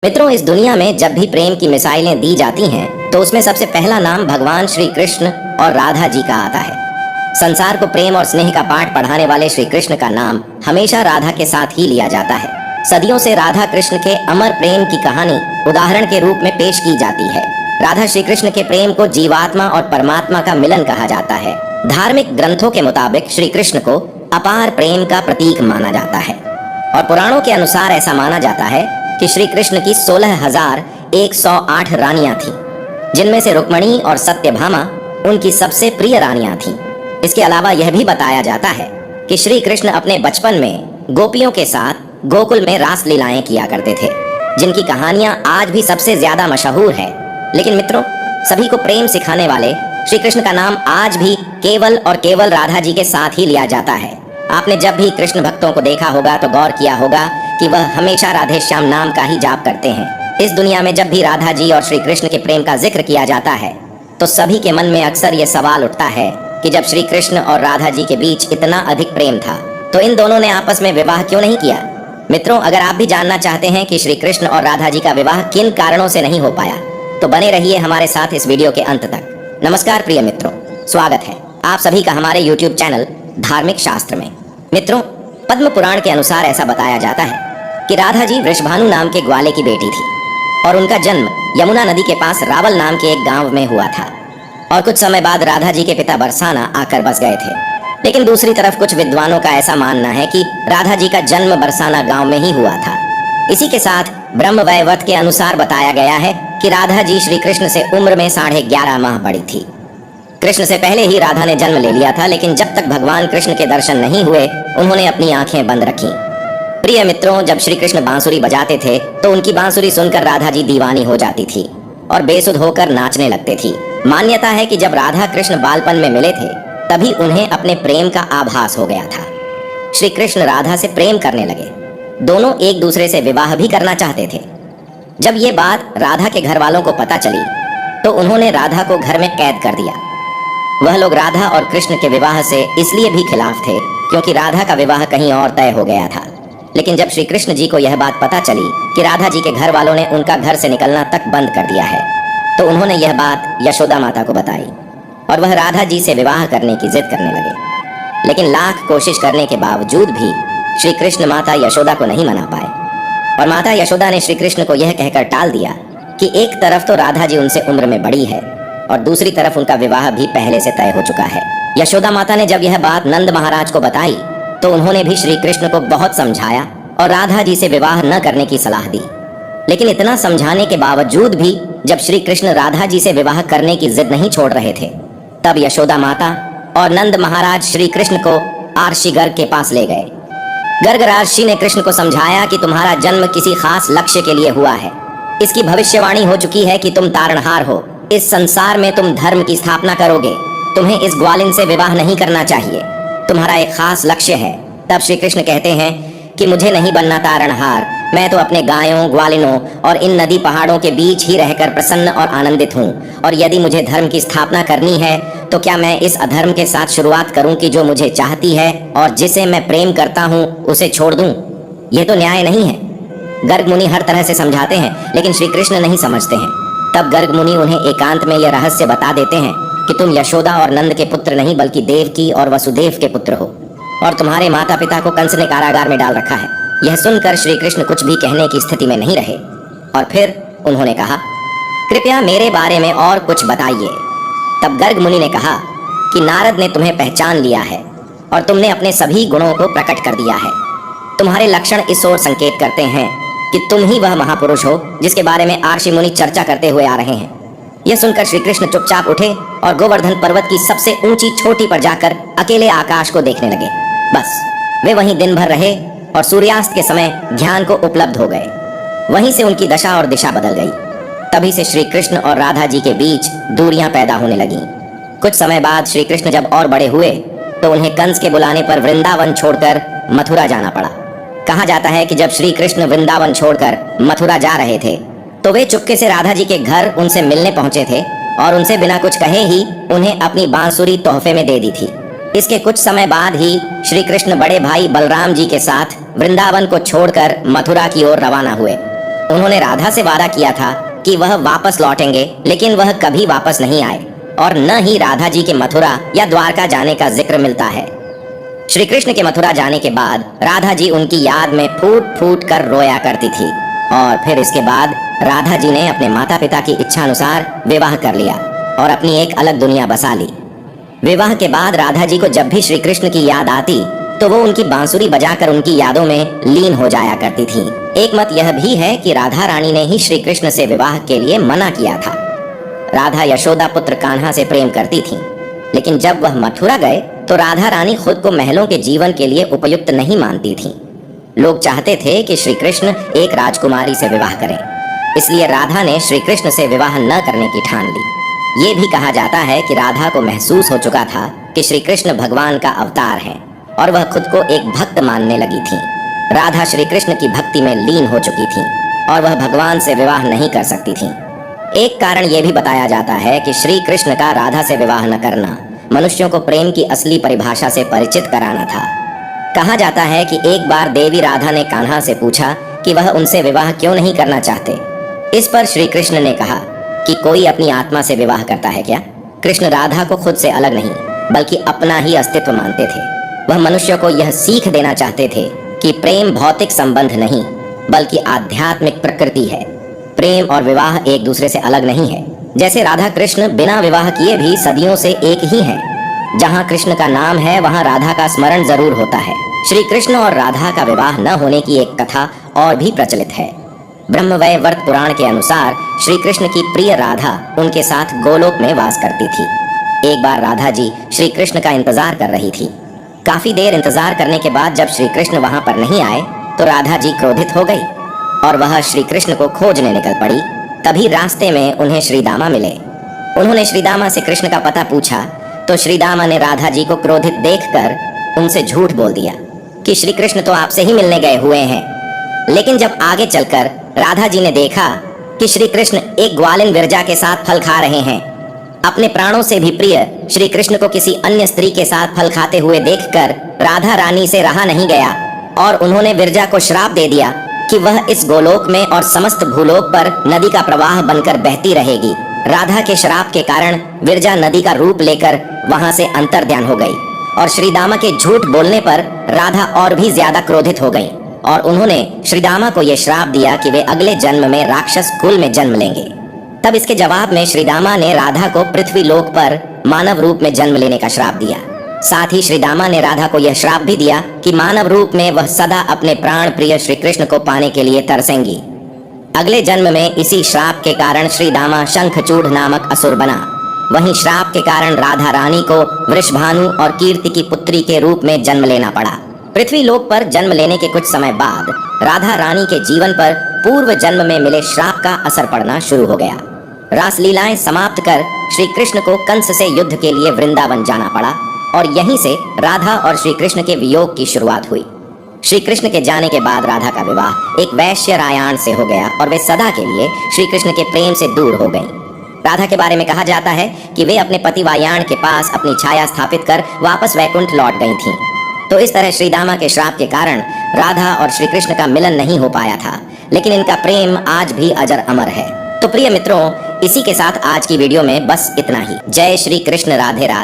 मित्रों, इस दुनिया में जब भी प्रेम की मिसाइलें दी जाती हैं तो उसमें सबसे पहला नाम भगवान श्री कृष्ण और राधा जी का आता है। संसार को प्रेम और स्नेह का पाठ पढ़ाने वाले श्री कृष्ण का नाम हमेशा राधा के साथ ही लिया जाता है। सदियों से राधा कृष्ण के अमर प्रेम की कहानी उदाहरण के रूप में पेश की जाती है। राधा श्री कृष्ण के प्रेम को जीवात्मा और परमात्मा का मिलन कहा जाता है। धार्मिक ग्रंथों के मुताबिक श्री कृष्ण को अपार प्रेम का प्रतीक माना जाता है और पुराणों के अनुसार ऐसा माना जाता है कि श्री कृष्ण की 16,108 रानियां थीं, जिनमें से रुक्मणी और सत्यभामा उनकी सबसे प्रिय रानियां थीं। इसके अलावा यह भी बताया जाता है कि श्री कृष्ण अपने बचपन में गोपियों के साथ गोकुल में रास लीलाएं किया करते थे, जिनकी कहानियां आज भी सबसे ज्यादा मशहूर है। लेकिन मित्रों, सभी को प्रेम सिखाने वाले श्री कृष्ण का नाम आज भी केवल और केवल राधा जी के साथ ही लिया जाता है। आपने जब भी कृष्ण भक्तों को देखा होगा तो गौर किया होगा कि वह हमेशा राधे श्याम नाम का ही जाप करते हैं। इस दुनिया में जब भी राधा जी और श्री कृष्ण के प्रेम का जिक्र किया जाता है तो सभी के मन में अक्सर ये सवाल उठता है कि जब श्री कृष्ण और राधा जी के बीच इतना अधिक प्रेम था तो इन दोनों ने आपस में विवाह क्यों नहीं किया। मित्रों, अगर आप भी जानना चाहते हैं कि श्री कृष्ण और राधा जी का विवाह किन कारणों से नहीं हो पाया तो बने रहिए हमारे साथ इस वीडियो के अंत तक। नमस्कार प्रिय मित्रों, स्वागत है आप सभी का हमारे YouTube चैनल धार्मिक शास्त्र में। मित्रों, पद्म पुराण के अनुसार ऐसा बताया जाता है कि राधा जी वृषभानु नाम के ग्वाले की बेटी थी और उनका जन्म यमुना नदी के पास रावल नाम के एक गांव में हुआ था और कुछ समय बाद राधा जी के पिता बरसाना आकर बस गए थे। लेकिन दूसरी तरफ कुछ विद्वानों का ऐसा मानना है कि राधा जी का जन्म बरसाना गांव में ही हुआ था। इसी के साथ ब्रह्मवैवर्त के अनुसार बताया गया है कि राधा जी श्री कृष्ण से उम्र में 11.5 माह बड़ी थी। कृष्ण से पहले ही राधा ने जन्म ले लिया था, लेकिन जब तक भगवान कृष्ण के दर्शन नहीं हुए उन्होंने अपनी आंखें बंद रखी। प्रिय मित्रों, जब श्री कृष्ण बांसुरी बजाते थे तो उनकी बांसुरी सुनकर राधा जी दीवानी हो जाती थी और बेसुध होकर नाचने लगते थी। मान्यता है कि जब राधा कृष्ण बालपन में मिले थे तभी उन्हें अपने प्रेम का आभास हो गया था। श्री कृष्ण राधा से प्रेम करने लगे। दोनों एक दूसरे से विवाह भी करना चाहते थे। जब ये बात राधा के घर वालों को पता चली तो उन्होंने राधा को घर में कैद कर दिया। वह लोग राधा और कृष्ण के विवाह से इसलिए भी खिलाफ थे क्योंकि राधा का विवाह कहीं और तय हो गया था। लेकिन जब श्री कृष्ण जी को यह बात पता चली कि राधा जी के घर वालों ने उनका घर से निकलना तक बंद कर दिया है तो उन्होंने यह बात यशोदा माता को बताई और वह राधा जी से विवाह करने की जिद करने लगे। लेकिन लाख कोशिश करने के बावजूद भी श्री कृष्ण माता यशोदा को नहीं मना पाए और माता यशोदा ने श्री कृष्ण को यह कहकर टाल दिया कि एक तरफ तो राधा जी उनसे उम्र में बड़ी है और दूसरी तरफ उनका विवाह भी पहले से तय हो चुका है। यशोदा माता ने जब यह बात नंद महाराज को बताई तो उन्होंने भी श्री कृष्ण को बहुत समझाया और राधा जी से विवाह न करने की सलाह दी। लेकिन इतना समझाने के बावजूद भी जब श्री कृष्ण राधा जी से विवाह करने की जिद नहीं छोड़ रहे थे तब यशोदा माता और नंद महाराज श्री कृष्ण को आर्षि गर्ग के पास ले गए। गर्ग राजर्षि ने कृष्ण को समझाया कि तुम्हारा जन्म किसी खास लक्ष्य के लिए हुआ है। इसकी भविष्यवाणी हो चुकी है कि तुम तारणहार हो। इस संसार में तुम धर्म की स्थापना करोगे। तुम्हें इस ग्वालिन से विवाह नहीं करना चाहिए। तुम्हारा एक खास लक्ष्य है। तब श्री कृष्ण कहते हैं कि मुझे नहीं बनना तारणहार। मैं तो अपने गायों, ग्वालिनों और इन नदी पहाड़ों के बीच ही रहकर प्रसन्न और आनंदित हूँ। और यदि मुझे धर्म की स्थापना करनी है तो क्या मैं इस अधर्म के साथ शुरुआत करूँ कि जो मुझे चाहती है और जिसे मैं प्रेम करता हूँ उसे छोड़ दूँ? यह तो न्याय नहीं है। गर्ग मुनि हर तरह से समझाते हैं लेकिन श्री कृष्ण नहीं समझते हैं। तब गर्ग मुनि उन्हें एकांत में यह रहस्य बता देते हैं कि तुम यशोदा और नंद के पुत्र नहीं बल्कि देवकी और वसुदेव के पुत्र हो और तुम्हारे माता पिता को कंस ने कारागार में डाल रखा है। यह सुनकर श्री कृष्ण कुछ भी कहने की स्थिति में नहीं रहे और फिर उन्होंने कहा, कृपया मेरे बारे में और कुछ बताइए। तब गर्ग मुनि ने कहा कि नारद ने तुम्हें पहचान लिया है और तुमने अपने सभी गुणों को प्रकट कर दिया है। तुम्हारे लक्षण इस ओर संकेत करते हैं कि तुम ही वह महापुरुष हो जिसके बारे में आर्षि मुनि चर्चा करते हुए आ रहे हैं। यह सुनकर श्री कृष्ण चुपचाप उठे और गोवर्धन पर्वत की सबसे ऊंची चोटी पर जाकर अकेले आकाश को देखने लगे। बस वे वहीं दिन भर रहे और सूर्यास्त के समय ध्यान को उपलब्ध हो गए। वहीं से उनकी दशा और दिशा बदल गई। तभी से श्री कृष्ण और राधा जी के बीच दूरियां पैदा होने लगीं। कुछ समय बाद श्री कृष्ण जब और बड़े हुए तो उन्हें कंस के बुलाने पर वृंदावन छोड़कर मथुरा जाना पड़ा। कहा जाता है कि जब श्री कृष्ण वृंदावन छोड़कर मथुरा जा रहे थे तो वे चुपके से राधा जी के घर उनसे मिलने पहुंचे थे और उनसे बिना कुछ कहे ही उन्हें अपनी बांसुरी तोहफे में दे दी थी। इसके कुछ समय बाद ही श्री कृष्ण बड़े भाई बलराम जी के साथ वृंदावन को छोड़कर मथुरा की ओर रवाना हुए। उन्होंने राधा से वादा किया था कि वह वापस लौटेंगे, लेकिन वह कभी वापस नहीं आए और न ही राधा जी के मथुरा या द्वारका जाने का जिक्र मिलता है। श्री कृष्ण के मथुरा जाने के बाद राधा जी उनकी याद में फूट फूट कर रोया करती थी और फिर इसके बाद राधा जी ने अपने माता पिता की इच्छा अनुसार विवाह कर लिया और अपनी एक अलग दुनिया बसा ली। विवाह के बाद राधा जी को जब भी श्री कृष्ण की याद आती तो वो उनकी बांसुरी बजाकर उनकी यादों में लीन हो जाया करती थी। एक मत यह भी है कि राधा रानी ने ही श्री कृष्ण से विवाह के लिए मना किया था। राधा यशोदा पुत्र कान्हा से प्रेम करती थी, लेकिन जब वह मथुरा गए तो राधा रानी खुद को महलों के जीवन के लिए उपयुक्त नहीं मानती थी। लोग चाहते थे कि श्री कृष्ण एक राजकुमारी से विवाह करें, इसलिए राधा ने श्री कृष्ण से विवाह न करने की ठान ली। ये भी कहा जाता है कि राधा को महसूस हो चुका था कि श्री कृष्ण भगवान का अवतार है और वह खुद को एक भक्त मानने लगी थी। राधा श्री कृष्ण की भक्ति में लीन हो चुकी थी और वह भगवान से विवाह नहीं कर सकती थी। एक कारण यह भी बताया जाता है कि श्री कृष्ण का राधा से विवाह न करना मनुष्यों को प्रेम की असली परिभाषा से परिचित कराना था। कहा जाता है कि एक बार देवी राधा ने कान्हा से पूछा कि वह उनसे विवाह क्यों नहीं करना चाहते। इस पर श्री कृष्ण ने कहा कि कोई अपनी आत्मा से विवाह करता है क्या? कृष्ण राधा को खुद से अलग नहीं बल्कि अपना ही अस्तित्व मानते थे। वह मनुष्य को यह सीख देना चाहते थे कि प्रेम भौतिक संबंध नहीं बल्कि आध्यात्मिक प्रकृति है। प्रेम और विवाह एक दूसरे से अलग नहीं है। जैसे राधा कृष्ण बिना विवाह किए भी सदियों से एक ही हैं। जहाँ कृष्ण का नाम है वहाँ राधा का स्मरण जरूर होता है। श्री कृष्ण और राधा का विवाह न होने की एक कथा और भी प्रचलित है। ब्रह्मवैवर्त पुराण के अनुसार श्री कृष्ण की प्रिय राधा उनके साथ गोलोक में वास करती थी। एक बार राधा जी श्री कृष्ण का इंतजार कर रही थी। काफी देर इंतजार करने के बाद जब श्री कृष्ण वहां पर नहीं आए तो राधा जी क्रोधित हो गई और वह श्री कृष्ण को खोजने निकल पड़ी। तभी रास्ते में उन्हें श्रीदामा मिले। उन्होंने श्रीदामा से कृष्ण का पता पूछा तो श्रीदामा ने राधा जी को क्रोधित देखकर उनसे झूठ बोल दिया कि श्री कृष्ण तो आपसे ही मिलने गए हुए हैं। लेकिन जब आगे चलकर राधा जी ने देखा कि श्री कृष्ण एक ग्वालिन विरजा के साथ फल खा रहे हैं, अपने प्राणों से भी प्रिय श्री कृष्ण को किसी अन्य स्त्री के साथ फल खाते हुए देखकर राधा रानी से रहा नहीं गया और उन्होंने विरजा को श्राप दे दिया कि वह इस गोलोक में और समस्त भूलोक पर नदी का प्रवाह बनकर बहती रहेगी। राधा के श्राप के कारण विरजा नदी का रूप लेकर वहां से अंतर्ध्यान हो गई और श्रीदामा के झूठ बोलने पर राधा और भी ज्यादा क्रोधित हो गई और उन्होंने श्रीदामा को यह श्राप दिया कि वे अगले जन्म में राक्षस कुल में जन्म लेंगे। तब इसके जवाब में श्रीदामा ने राधा को पृथ्वी लोक पर मानव रूप में जन्म लेने का श्राप दिया। साथ ही श्रीदामा ने राधा को यह श्राप भी दिया कि मानव रूप में वह सदा अपने प्राण प्रिय श्री कृष्ण को पाने के लिए तरसेंगी। अगले जन्म में इसी श्राप के कारण श्रीदामा शंखचूड़ नामक असुर बना। वहीं श्राप के कारण राधा रानी को वृषभानु और कीर्ति की पुत्री के रूप में जन्म लेना पड़ा। पृथ्वी लोक पर जन्म लेने के कुछ समय बाद राधा रानी के जीवन पर पूर्व जन्म में मिले श्राप का असर पड़ना शुरू हो गया। रासलीलाएं समाप्त कर श्री कृष्ण को कंस से युद्ध के लिए वृंदावन जाना पड़ा और यहीं से राधा और श्री कृष्ण के वियोग की शुरुआत हुई। श्री कृष्ण के जाने के बाद राधा का विवाह एक वैश्य रायाण से हो गया और वे सदा के लिए श्री कृष्ण के प्रेम से दूर हो गईं। राधा के बारे में कहा जाता है कि वे अपने पति वायाण के पास अपनी छाया स्थापित कर वापस वैकुंठ लौट गई थीं। तो इस तरह श्रीदामा के श्राप के कारण राधा और श्री कृष्ण का मिलन नहीं हो पाया था, लेकिन इनका प्रेम आज भी अजर अमर है। तो प्रिय मित्रों, इसी के साथ आज की वीडियो में बस इतना ही। जय श्री कृष्ण, राधे राधे।